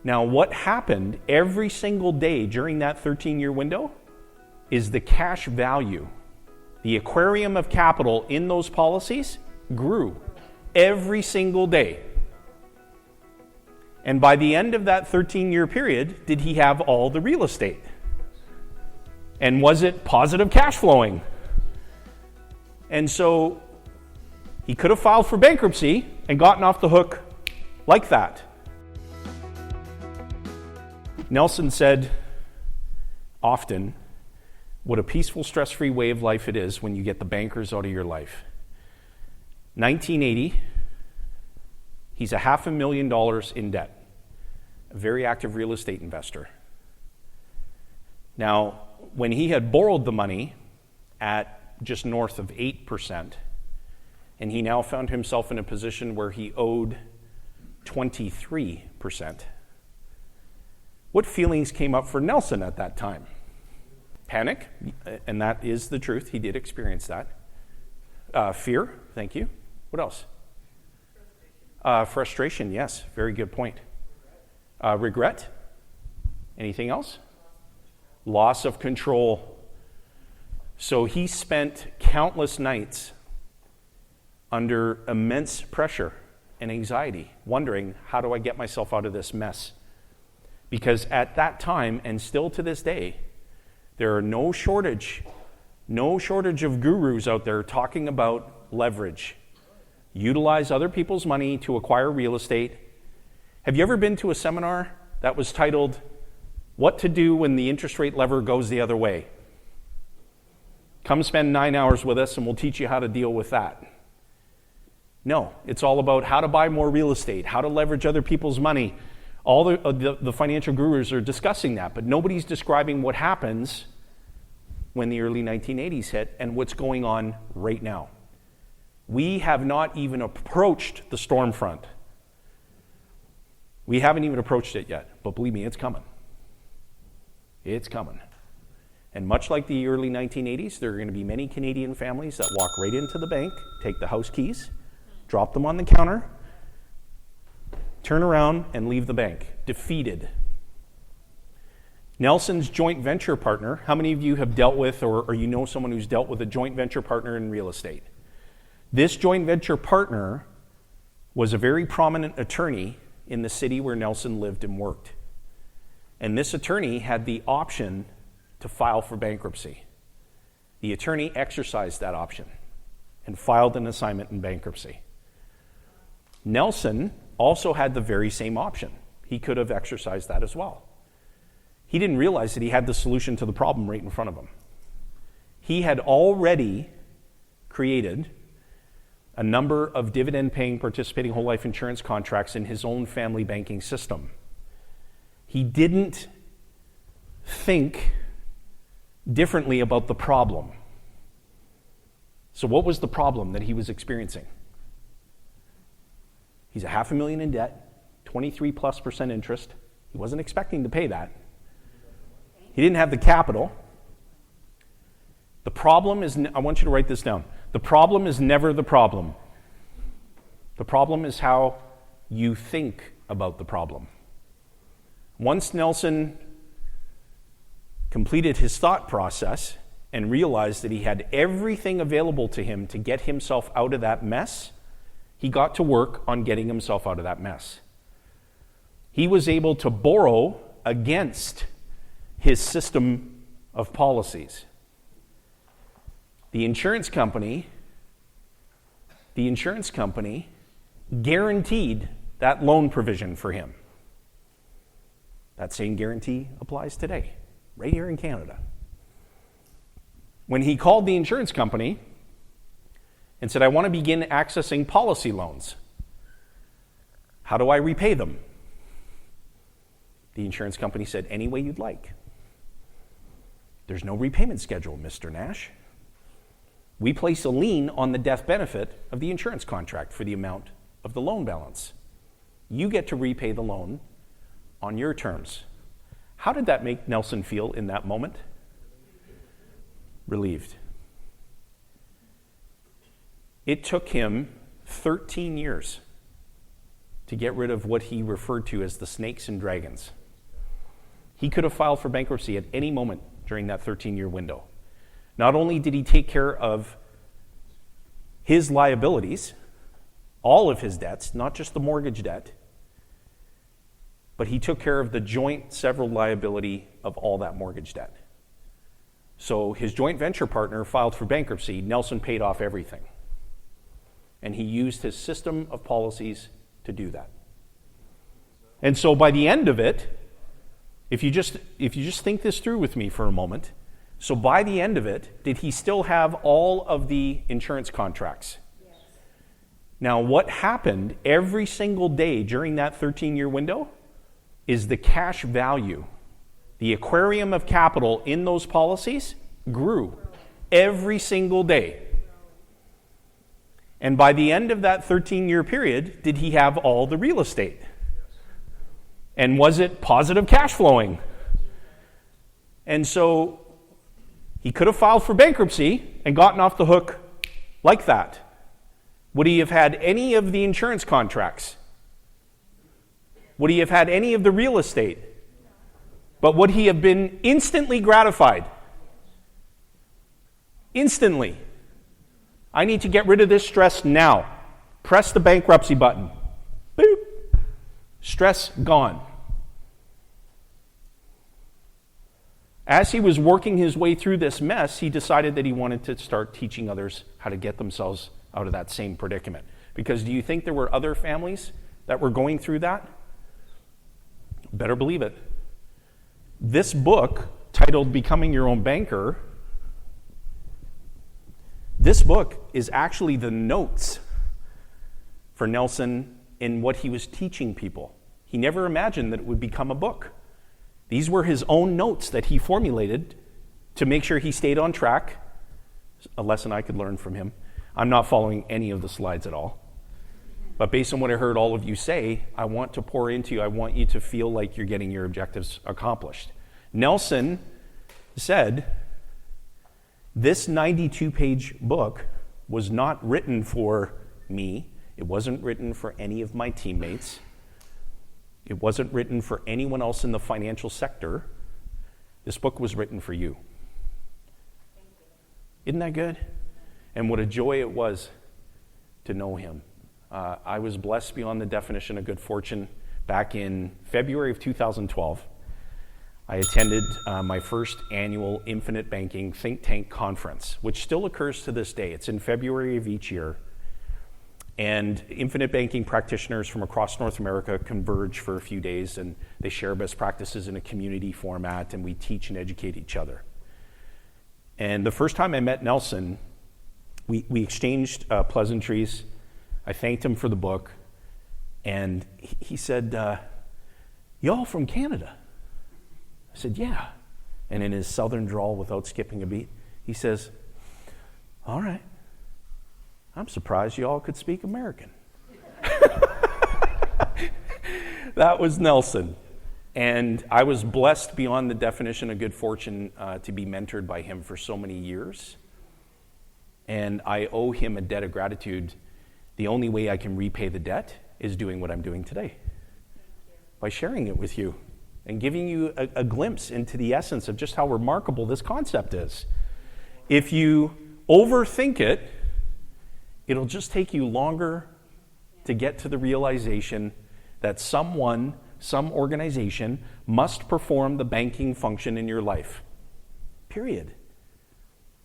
Now, what happened every single day during that 13-year window is the cash value, the aquarium of capital in those policies grew every single day. And by the end of that 13-year period, did he have all the real estate? And was it positive cash flowing? And so he could have filed for bankruptcy and gotten off the hook like that. Nelson said often what a peaceful, stress-free way of life it is when you get the bankers out of your life. 1980, he's $500,000 in debt, a very active real estate investor. Now, when he had borrowed the money at just north of 8%, and he now found himself in a position where he owed 23%, what feelings came up for Nelson at that time? Panic, and that is the truth. He did experience that. Fear, thank you. What else? Frustration, yes, very good point. Regret? Anything else? Loss of control. So he spent countless nights under immense pressure and anxiety, wondering, how do I get myself out of this mess? Because at that time, and still to this day, there are no shortage of gurus out there talking about leverage. Utilize other people's money to acquire real estate. Have you ever been to a seminar that was titled, What to Do When the Interest Rate Lever Goes the Other Way? Come spend 9 hours with us and we'll teach you how to deal with that. No, it's all about how to buy more real estate, how to leverage other people's money. All the financial gurus are discussing that, but nobody's describing what happens when the early 1980s hit and what's going on right now. We have not even approached the storm front. We haven't even approached it yet, but believe me, it's coming. It's coming. And much like the early 1980s, there are going to be many Canadian families that walk right into the bank, take the house keys, drop them on the counter, turn around and leave the bank, defeated. Nelson's joint venture partner, how many of you have dealt with or you know someone who's dealt with a joint venture partner in real estate? This joint venture partner was a very prominent attorney in the city where Nelson lived and worked. And this attorney had the option to file for bankruptcy. The attorney exercised that option and filed an assignment in bankruptcy. Nelson also had the very same option. He could have exercised that as well. He didn't realize that he had the solution to the problem right in front of him. He had already created a number of dividend-paying participating whole life insurance contracts in his own family banking system. He didn't think differently about the problem. So what was the problem that he was experiencing? He's $500,000 in debt, 23+% interest. He wasn't expecting to pay that. He didn't have the capital. The problem is, I want you to write this down. The problem is never the problem. The problem is how you think about the problem. Once Nelson completed his thought process and realized that he had everything available to him to get himself out of that mess, he got to work on getting himself out of that mess. He was able to borrow against his system of policies. The insurance company guaranteed that loan provision for him. That same guarantee applies today, right here in Canada. When he called the insurance company and said, I want to begin accessing policy loans, how do I repay them? The insurance company said, any way you'd like. There's no repayment schedule, Mr. Nash. We place a lien on the death benefit of the insurance contract for the amount of the loan balance. You get to repay the loan on your terms. How did that make Nelson feel in that moment? Relieved. It took him 13 years to get rid of what he referred to as the snakes and dragons. He could have filed for bankruptcy at any moment during that 13-year window. Not only did he take care of his liabilities, all of his debts, not just the mortgage debt, but he took care of the joint several liability of all that mortgage debt. So his joint venture partner filed for bankruptcy. Nelson paid off everything. And he used his system of policies to do that. And so by the end of it, if you just think this through with me for a moment, so by the end of it, did he still have all of the insurance contracts? Yes. Now, what happened every single day during that 13-year window is the cash value, the aquarium of capital in those policies grew every single day. And by the end of that 13-year period, did he have all the real estate? And was it positive cash flowing? And so he could have filed for bankruptcy and gotten off the hook like that. Would he have had any of the insurance contracts? Would he have had any of the real estate? But would he have been instantly gratified? Instantly. I need to get rid of this stress now. Press the bankruptcy button. Boop. Stress gone. As he was working his way through this mess, he decided that he wanted to start teaching others how to get themselves out of that same predicament. Because do you think there were other families that were going through that? Better believe it. This book, titled Becoming Your Own Banker, this book is actually the notes for Nelson in what he was teaching people. He never imagined that it would become a book. These were his own notes that he formulated to make sure he stayed on track. A lesson I could learn from him. I'm not following any of the slides at all. But based on what I heard all of you say, I want to pour into you. I want you to feel like you're getting your objectives accomplished. Nelson said, this 92-page book was not written for me. It wasn't written for any of my teammates. It wasn't written for anyone else in the financial sector. This book was written for you. Isn't that good? And what a joy it was to know him. I was blessed beyond the definition of good fortune. Back in February of 2012, I attended my first annual Infinite Banking Think Tank Conference, which still occurs to this day. It's in February of each year. And Infinite Banking practitioners from across North America converge for a few days, and they share best practices in a community format, and we teach and educate each other. And the first time I met Nelson, we exchanged pleasantries. I thanked him for the book, and he said, y'all from Canada? I said, yeah. And in his southern drawl, without skipping a beat, he says, all right. I'm surprised you all could speak American. That was Nelson. And I was blessed beyond the definition of good fortune to be mentored by him for so many years. And I owe him a debt of gratitude. The only way I can repay the debt is doing what I'm doing today. By sharing it with you and giving you a glimpse into the essence of just how remarkable this concept is. If you overthink it, it'll just take you longer to get to the realization that someone, some organization, must perform the banking function in your life. Period.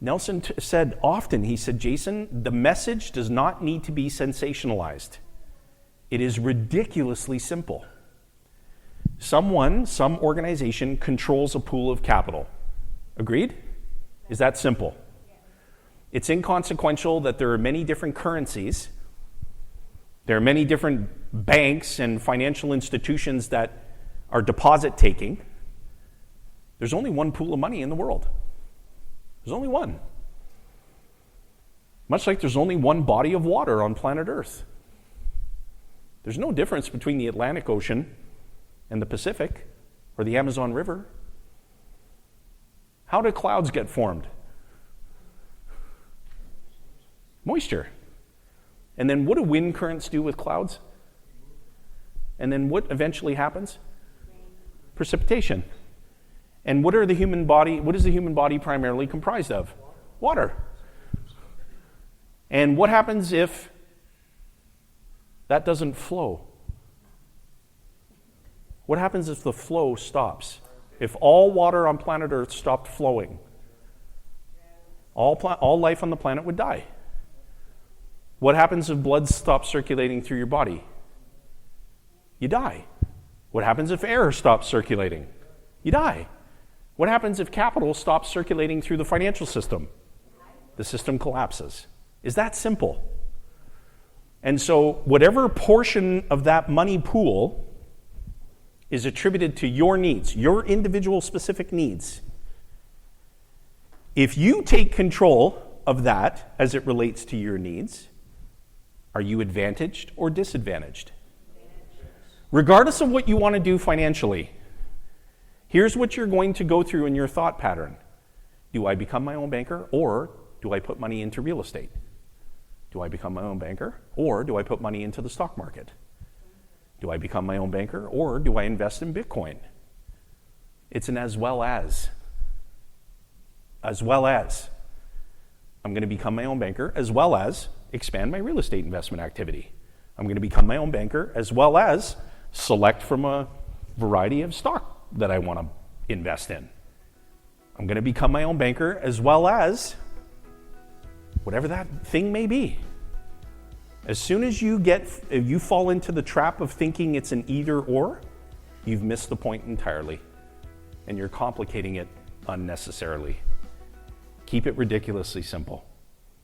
Nelson said often, he said, Jayson, the message does not need to be sensationalized. It is ridiculously simple. Someone, some organization controls a pool of capital. Agreed? Is that simple? It's inconsequential that there are many different currencies. There are many different banks and financial institutions that are deposit taking. There's only one pool of money in the world. There's only one. Much like there's only one body of water on planet Earth. There's no difference between the Atlantic Ocean and the Pacific or the Amazon River. How do clouds get formed? Moisture. And then what do wind currents do with clouds? And then what eventually happens? Precipitation. And what is the human body primarily comprised of? Water. And what happens if that doesn't flow? What happens if the flow stops? If all water on planet Earth stopped flowing, all life on the planet would die. What happens if blood stops circulating through your body? You die. What happens if air stops circulating? You die. What happens if capital stops circulating through the financial system? The system collapses. Is that simple? And so whatever portion of that money pool is attributed to your needs, your individual specific needs, if you take control of that as it relates to your needs, are you advantaged or disadvantaged? Regardless of what you want to do financially, here's what you're going to go through in your thought pattern. Do I become my own banker, or do I put money into real estate? Do I become my own banker, or do I put money into the stock market? Do I become my own banker, or do I invest in Bitcoin? It's an as well as. As well as. I'm going to become my own banker, as well as expand my real estate investment activity. I'm going to become my own banker, as well as select from a variety of stock that I want to invest in. I'm going to become my own banker, as well as whatever that thing may be. As soon as you fall into the trap of thinking it's an either or, you've missed the point entirely, and you're complicating it unnecessarily. Keep it ridiculously simple.